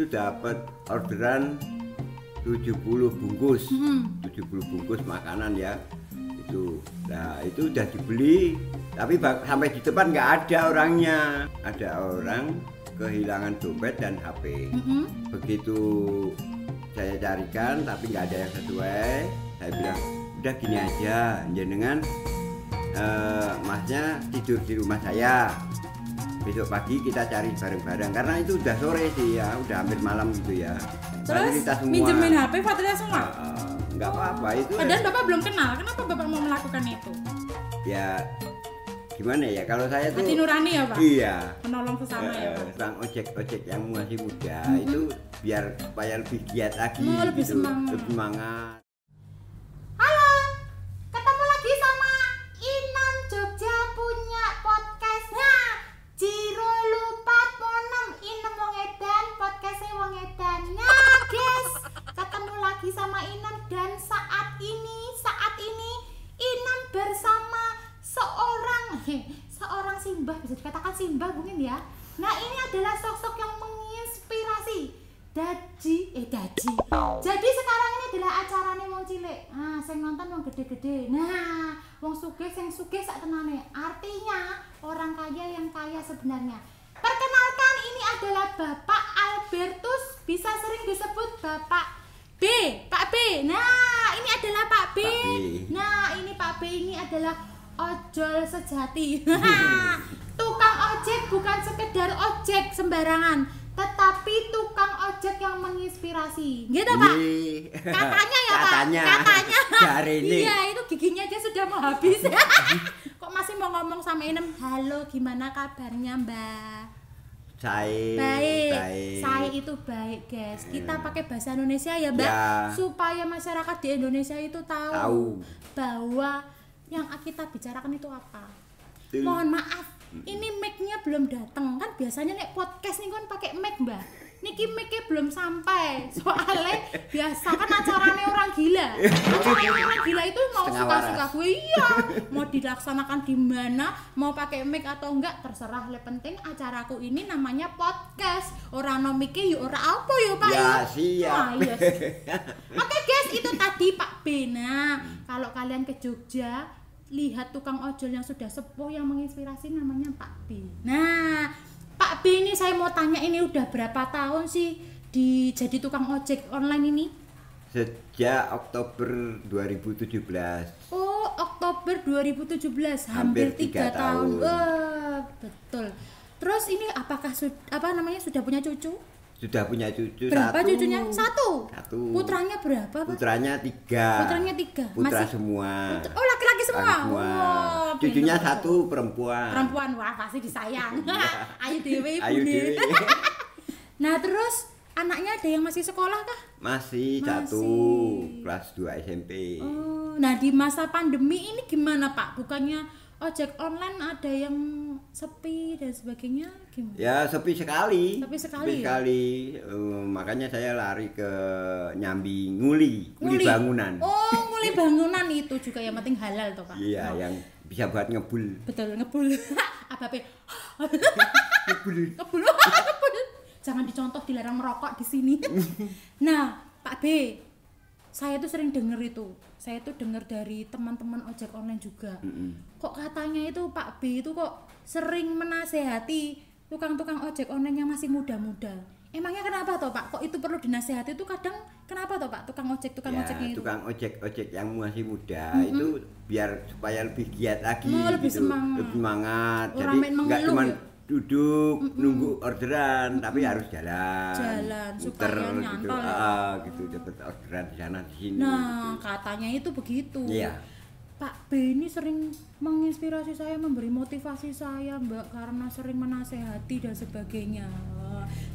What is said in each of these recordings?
itu dapat orderan 70 bungkus. 70 bungkus makanan ya. Itu. Nah, itu udah dibeli, tapi sampai di depan nggak ada orangnya. Ada orang kehilangan dompet dan HP. Begitu saya carikan tapi nggak ada yang sesuai, saya bilang udah gini aja, jenengan masnya tidur di rumah saya, besok pagi kita cari bareng-bareng, karena itu udah sore sih ya, udah hampir malam gitu ya. Terus minjemin HP Fatria semua? Nggak apa-apa itu. Padahal Bapak belum kenal, kenapa Bapak mau melakukan itu? Ya gimana ya, kalau saya tuh hati nurani ya Pak? Iya, menolong sesama ya Pak? Sang ojek yang masih muda itu biar supaya lebih giat lagi, lebih gitu. semangat. Lebih semangat. Halo, ketemu lagi sama Inan Jogja punya podcast. Nah, Jiro lupa ponem Inem wong edan, podcastnya wong edan. Nah guys, ketemu lagi sama Inan dan saat ini Inan bersama seorang simbah, bisa dikatakan simbah mungkin ya. Nah, ini adalah sosok yang menginspirasi. Jadi sekarang ini adalah acarane wong cilik. Ah, sing nonton wong gede-gede. Nah, wong sugih sing sugih sak tenane. Artinya orang kaya yang kaya sebenarnya. Perkenalkan, ini adalah Bapak Albertus, bisa sering disebut Bapak B, Pak B. Nah, ini adalah Pak B. Nah, ini Pak B ini adalah ojol sejati. Tukang ojek bukan sekedar ojek sembarangan, tetapi tukang ojek yang menginspirasi. Gitu Pak? Katanya ya Pak? Katanya. Iya, itu giginya aja sudah mau habis. Kok masih mau ngomong sama Inem? Halo, gimana kabarnya Mbak? Baik. Saya itu baik guys. Kita pakai bahasa Indonesia ya Mbak ya. Supaya masyarakat di Indonesia itu tahu bahwa yang kita bicarakan itu apa. Mohon maaf, ini mic-nya belum datang. Kan biasanya nek podcast nih kan pakai mic Mbak. Niki mic-nya belum sampai. Soalnya biasa kan acaranya orang gila. Orang gila itu mau suka-suka gue, iya. Mau dilaksanakan di mana, mau pakai mic atau enggak terserah. Yang penting acaraku ini namanya podcast. Orang no mic-nya yuk ora apa ya Pak? Ya siap. Nah, iya. Oke guys, itu tadi Pak B. Nah, kalau kalian ke Jogja, lihat tukang ojol yang sudah sepuh yang menginspirasi namanya Pak B. Nah, Pak B ini saya mau tanya, ini udah berapa tahun sih jadi tukang ojek online ini? Sejak Oktober 2017. Oh, Oktober 2017, hampir 3 tahun. Wah, betul. Terus ini apakah sudah punya cucu? Sudah punya cucu. Berapa satu. cucunya? Satu. Putranya berapa Pak? Putranya 3. Putra Masih? semua. Oh, laki-laki semua. Oh, cucunya bener. 1 perempuan. Wah pasti disayang. Ayu dewe Ayu ibune. dewe. Nah, terus anaknya ada yang masih sekolah kah? Masih 1 kelas 2 SMP. Oh, nah di masa pandemi ini gimana Pak? Bukannya ojek online ada yang sepi dan sebagainya gimana? Ya sepi sekali. Sepi Ya? Makanya saya lari ke nyambi nguli bangunan. Oh, nguli bangunan itu juga yang penting halal toh Pak. Iya, yang bisa buat ngebul. Betul, ngebul. Apa P? Ngebul. Jangan dicontoh, dilarang merokok di sini. Nah, Pak B, saya tuh sering denger itu. Saya tuh denger dari teman-teman ojek online juga. Kok katanya itu Pak B itu kok sering menasehati tukang-tukang ojek online yang masih muda-muda. Emangnya kenapa toh Pak? Kok itu perlu dinasehati itu kadang kenapa toh Pak? Tukang ojeknya itu. Tukang ojek yang masih muda itu biar supaya lebih giat lagi, lebih gitu. semangat. Lebih semangat. Orang Jadi nggak cuma duduk nunggu orderan, tapi harus jalan supaya nyantol gitu dapat orderan di sana di sini. Nah, gitu. katanya itu begitu. Iya. Pak B ini sering menginspirasi saya, memberi motivasi saya Mbak, karena sering menasehati dan sebagainya.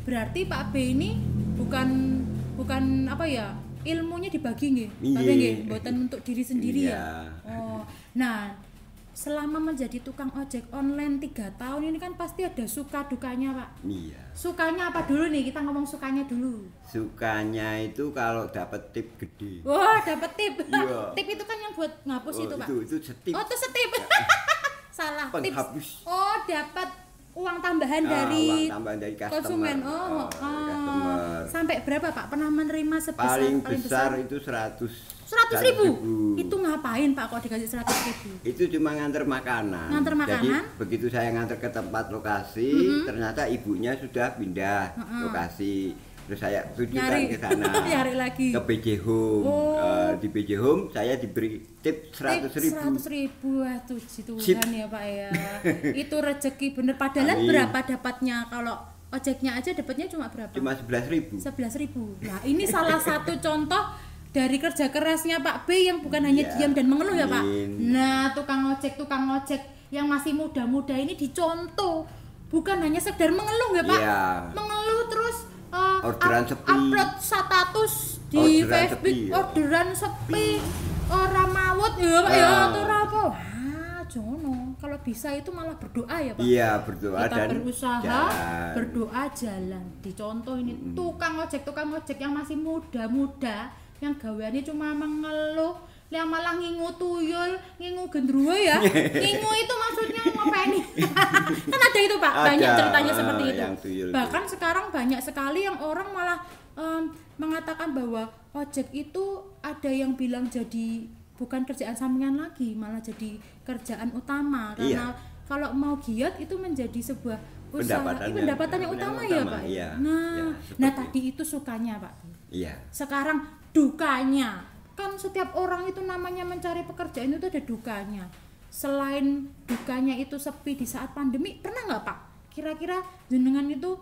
Berarti Pak B ini bukan apa ya, ilmunya dibagi nggih. Tapi nggih, mboten untuk diri sendiri ya. Oh. Nah, selama menjadi tukang ojek online 3 tahun ini kan pasti ada suka dukanya Pak. Iya. Sukanya apa dulu nih? Kita ngomong sukanya dulu. Sukanya itu kalau dapat tip gede. Wah, dapat tip. Iya. Tip itu kan yang buat ngapus itu Pak. Itu setip. Oh, itu setip. Salah. Penghapus. Oh, dapat uang tambahan dari uang tambahan dari konsumen. customer. sampai berapa Pak? Pernah menerima sebesar paling besar itu 100 100.000. Itu ngapain Pak kok dikasih 100.000? Itu cuma nganter makanan. Nganter makanan? Jadi begitu saya nganter ke tempat lokasi, ternyata ibunya sudah pindah lokasi. Terus saya tujukan ke sana. Nyari lagi. Ke PJ Home. Di PJ Home saya diberi tip 100.000. 100.000. Wah, Tuhan ya Pak ya. Itu rezeki bener. Padahal berapa dapatnya kalau ojeknya aja dapatnya cuma berapa? Cuma 11.000. 11.000. Nah, ini salah satu contoh dari kerja kerasnya Pak B yang bukan hanya diam dan mengeluh ya Pak. Nah, tukang ojek yang masih muda-muda ini dicontoh. Bukan hanya sekedar mengeluh ya Pak. Mengeluh terus orderan sepi, upload status di Facebook, orderan sepi, orang mawut ya Pak ya, atau apa? Wah, jono. Kalau bisa itu malah berdoa ya Pak. Iya, berdoa kita dan berusaha, jalan. berdoa jalan. Dicontoh ini tukang ojek yang masih muda-muda, yang gaweannya cuma mengeluh, yang malah ngingu tuyul, ngingu gendruwo ya. Ngingu itu maksudnya ngopeni. Kan ada itu Pak, banyak ceritanya seperti itu. Bahkan sekarang banyak sekali yang orang malah mengatakan bahwa ojek itu ada yang bilang jadi bukan kerjaan sampingan lagi, malah jadi kerjaan utama. Karena kalau mau giat itu menjadi sebuah usaha, pendapatan yang utama ya Pak. Nah tadi itu sukanya Pak. Iya. Sekarang dukanya. Kan setiap orang itu namanya mencari pekerjaan itu ada dukanya. Selain dukanya itu sepi di saat pandemi, pernah nggak Pak? Kira-kira jenengan itu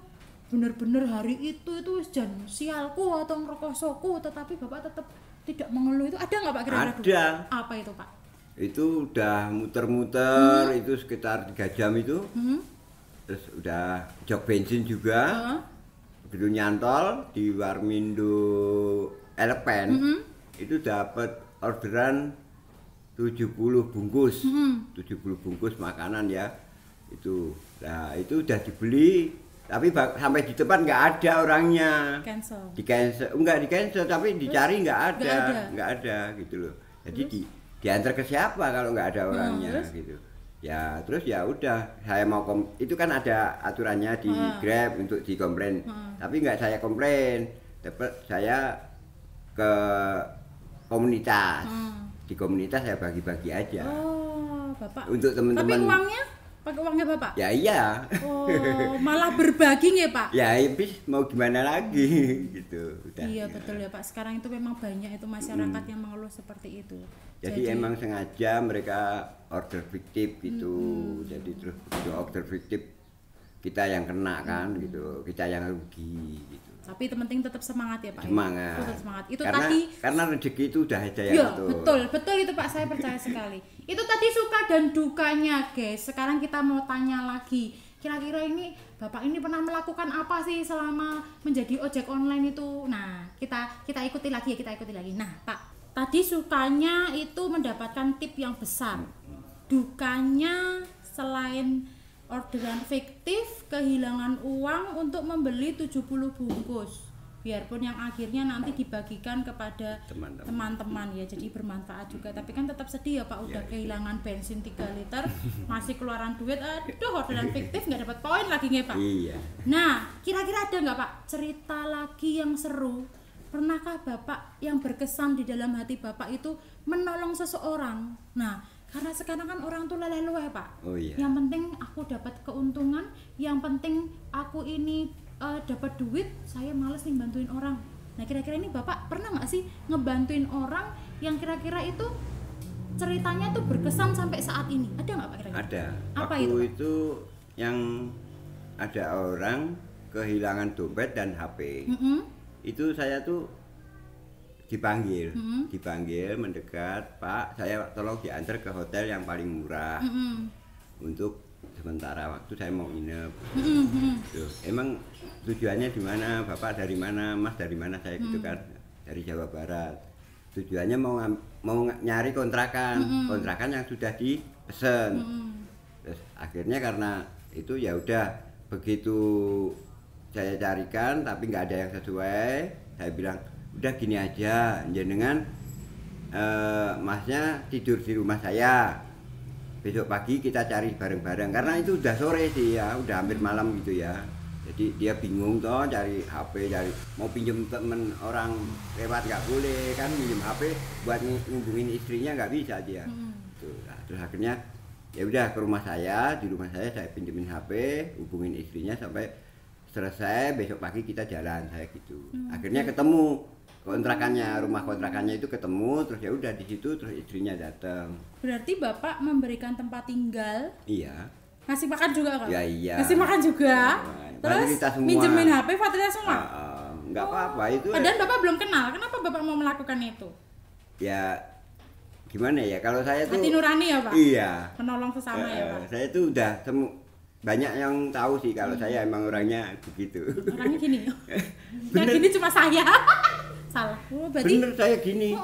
benar-benar hari itu jan sialku atau ngerekosoku, tetapi Bapak tetap tidak mengeluh, itu ada nggak Pak kira-kira? Ada. Apa itu Pak? Itu udah muter-muter, itu sekitar 3 jam itu. Terus udah jok bensin juga. Begitu nyantol di Warmindo Elepen. Itu dapat orderan 70 bungkus. 70 bungkus makanan ya. Itu. Nah, itu udah dibeli, tapi sampai di depan nggak ada orangnya. Di cancel. Enggak di cancel, tapi dicari nggak ada gitu loh. Jadi diantar ke siapa kalau nggak ada orangnya gitu. Ya, terus ya udah, saya mau itu kan ada aturannya di Grab untuk dikomplain. Tapi nggak saya komplain. Saya ke komunitas. Di komunitas saya bagi-bagi aja. Oh, Bapak. Untuk teman-teman. Tapi uangnya? Pakai uangnya Bapak? Ya iya. Oh, malah berbagi ya Pak? Ya habis mau gimana lagi gitu. Udah, iya betul ya Pak. Sekarang itu memang banyak itu masyarakat yang mengeluh seperti itu. Jadi emang sengaja mereka order fiktif gitu. Jadi terus order fiktif kita yang kena kan gitu. Kita yang rugi gitu. Tapi penting tetap semangat ya Pak. Semangat. Tetap semangat. Itu karena rezeki itu udah ada yang ya, betul itu Pak, saya percaya sekali. Itu tadi suka dan dukanya guys. Sekarang kita mau tanya lagi. Kira-kira ini Bapak ini pernah melakukan apa sih selama menjadi ojek online itu? Nah, kita ikuti lagi. Nah, Pak, tadi sukanya itu mendapatkan tip yang besar. Dukanya selain orderan fiktif, kehilangan uang untuk membeli 70 bungkus. Biarpun yang akhirnya nanti dibagikan kepada teman-teman ya, jadi bermanfaat juga. Tapi kan tetap sedih ya Pak, udah kehilangan bensin 3 liter, masih keluaran duit, aduh orderan fiktif nggak dapat poin lagi nggak Pak? Iya. Nah, kira-kira ada nggak Pak cerita lagi yang seru? Pernahkah Bapak yang berkesan di dalam hati Bapak itu menolong seseorang? Nah, karena sekarang kan orang tuh leleh-leleh Pak. Yang penting aku dapat keuntungan, yang penting aku ini dapat duit, saya males nih bantuin orang. Nah kira-kira ini Bapak pernah nggak sih ngebantuin orang yang kira-kira itu ceritanya tuh berkesan sampai saat ini? Ada nggak Pak kira-kira? Ada. Apa Waktu itu yang ada orang kehilangan dompet dan HP. Itu saya tuh dipanggil mendekat, Pak, saya tolong diantar ke hotel yang paling murah untuk sementara waktu saya mau nginep. Tuh, emang tujuannya di mana, Bapak dari mana, Mas dari mana, saya gitu kan, dari Jawa Barat. Tujuannya mau nyari kontrakan yang sudah dipesen. Terus akhirnya karena itu ya udah, begitu saya carikan tapi nggak ada yang sesuai, saya bilang udah gini aja, jenengan masnya tidur di rumah saya, besok pagi kita cari bareng-bareng, karena itu udah sore sih ya, udah hampir malam gitu ya. Jadi dia bingung toh cari HP, cari mau pinjem temen orang lewat nggak boleh kan, pinjem HP buat ngubungin istrinya nggak bisa dia. Tuh, nah, terus akhirnya ya udah ke rumah saya, di rumah saya pinjemin HP, hubungin istrinya sampai selesai, besok pagi kita jalan saya gitu. Akhirnya ketemu kontrakannya, rumah kontrakannya itu ketemu, terus ya udah di situ, terus istrinya datang. Berarti Bapak memberikan tempat tinggal? Iya. Ngasih makan juga kan? Ya iya. Ngasih makan juga. Ya, terus semua. minjemin HP fasilitas semua. Enggak apa-apa itu. Padahal Bapak belum kenal. Kenapa Bapak mau melakukan itu? Ya gimana ya, kalau saya tuh hati nurani ya Pak? Iya. Menolong sesama ya Pak? Saya tuh udah banyak yang tahu sih kalau saya emang orangnya begitu. Orangnya gini. Yang gini cuma saya. Salah. Berarti bener saya gini.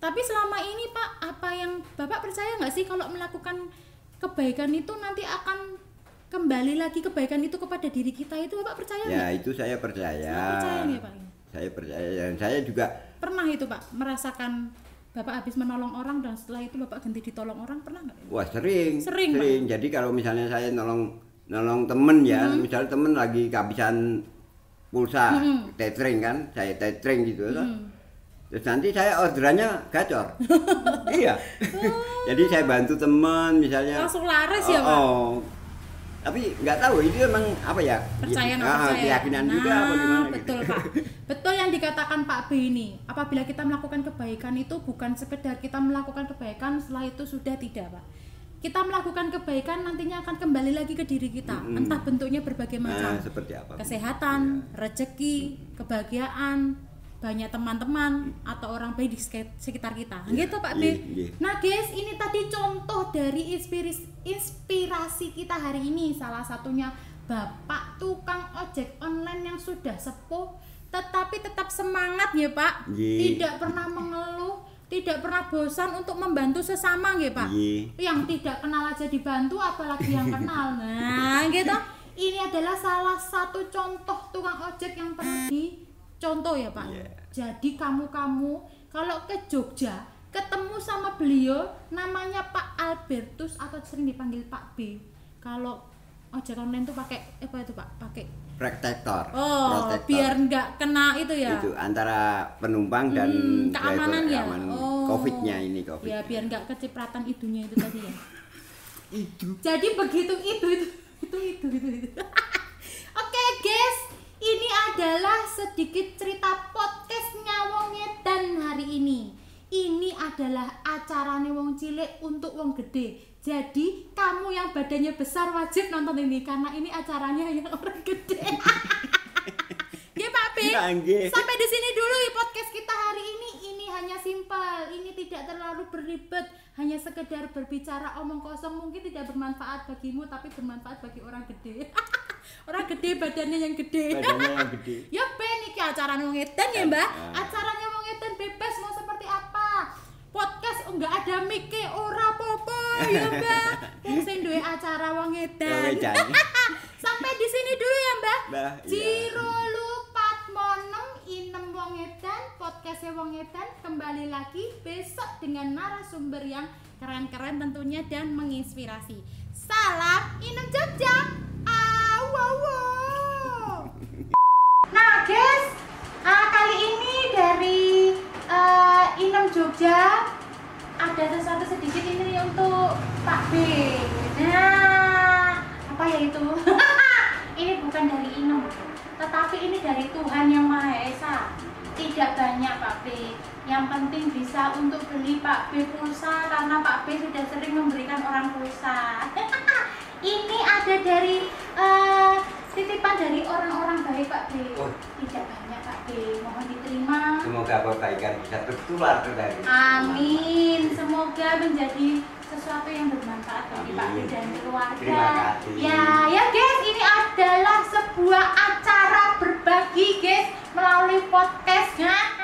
Tapi selama ini Pak, apa yang Bapak percaya nggak sih kalau melakukan kebaikan itu nanti akan kembali lagi kebaikan itu kepada diri kita, itu Bapak percaya nggak? Ya itu saya percaya. Percaya nih Pak? Saya percaya, dan saya juga pernah itu Pak merasakan Bapak habis menolong orang dan setelah itu Bapak ganti ditolong orang, pernah nggak? Wah sering. Pak? Jadi kalau misalnya saya nolong temen ya, misalnya temen lagi kehabisan pulsa, tethering kan, saya tethering gitu. Terus nanti saya orderannya gacor. Iya. Jadi saya bantu teman misalnya. Langsung laris ya Pak? Tapi nggak tahu itu emang apa ya? Percaya nggak percaya? Keyakinan juga apa gimana? Betul gitu. Pak. Betul yang dikatakan Pak B ini. Apabila kita melakukan kebaikan itu bukan sekedar kita melakukan kebaikan setelah itu sudah, tidak Pak. Kita melakukan kebaikan nantinya akan kembali lagi ke diri kita. Entah bentuknya berbagai macam. Seperti apa? Kesehatan, rezeki, kebahagiaan, banyak teman-teman atau orang baik di sekitar kita, gitu Pak B. Nah guys, ini tadi contoh dari inspirasi kita hari ini. Salah satunya Bapak tukang ojek online yang sudah sepuh tetapi tetap semangat ya Pak. Tidak pernah mengeluh, tidak pernah bosan untuk membantu sesama ya Pak. Yang tidak kenal aja dibantu, apalagi yang kenal. Nah gitu, ini adalah salah satu contoh tukang ojek yang pernah contoh ya Pak. Jadi kamu kalau ke Jogja ketemu sama beliau namanya Pak Albertus atau sering dipanggil Pak B. Kalau ojek online tuh pakai apa itu Pak? Pakai protektor. Protektor. Biar nggak kena itu ya. Itu antara penumpang dan keamanan ya. Covid-nya ini COVID. Ya biar nggak kecipratan idunya itu tadi ya. Jadi begitu itu. Oke guys, ini adalah sedikit cerita podcastnya Wong Edan hari ini. Ini adalah acaranya wong cilik untuk wong gede. Jadi kamu yang badannya besar wajib nonton ini karena ini acaranya yang orang gede. Ya Pak B. Sampai di sini dulu podcast kita hari ini. Ini hanya simpel. Ini tidak terlalu berlibat. Hanya sekedar berbicara omong kosong, mungkin tidak bermanfaat bagimu tapi bermanfaat bagi orang gede. Orang gede badannya yang gede. Ya Ben, iki acaranya wong edan ya Mbak. Acaranya wong edan bebas mau seperti apa. Podcast enggak ada mic-e ora apa-apa ya Mbak. Wong sing duwe acara wong edan. Sampai di sini dulu ya Mbak. Jiro lupat monem inem wong edan, podcastnya wong edan kembali lagi besok dengan narasumber yang keren-keren tentunya dan menginspirasi. Salam inem Jogja. Nah guys, kali ini dari Inem Jogja ada sesuatu sedikit ini untuk Pak B. Nah, apa ya itu? Ini bukan dari Inem, tetapi ini dari Tuhan Yang Maha Esa. Tidak banyak Pak B, yang penting bisa untuk beli Pak B pulsa karena Pak B sudah sering memberikan orang pulsa. Ini ada dari titipan dari orang-orang baik Pak B. Tidak banyak Pak B, mohon diterima. Semoga kebaikan bisa tertular dari. Amin. Semoga menjadi sesuatu yang bermanfaat bagi Pak B dan keluarga. Terima kasih. Ya guys, ini adalah sebuah acara berbagi guys melalui podcastnya.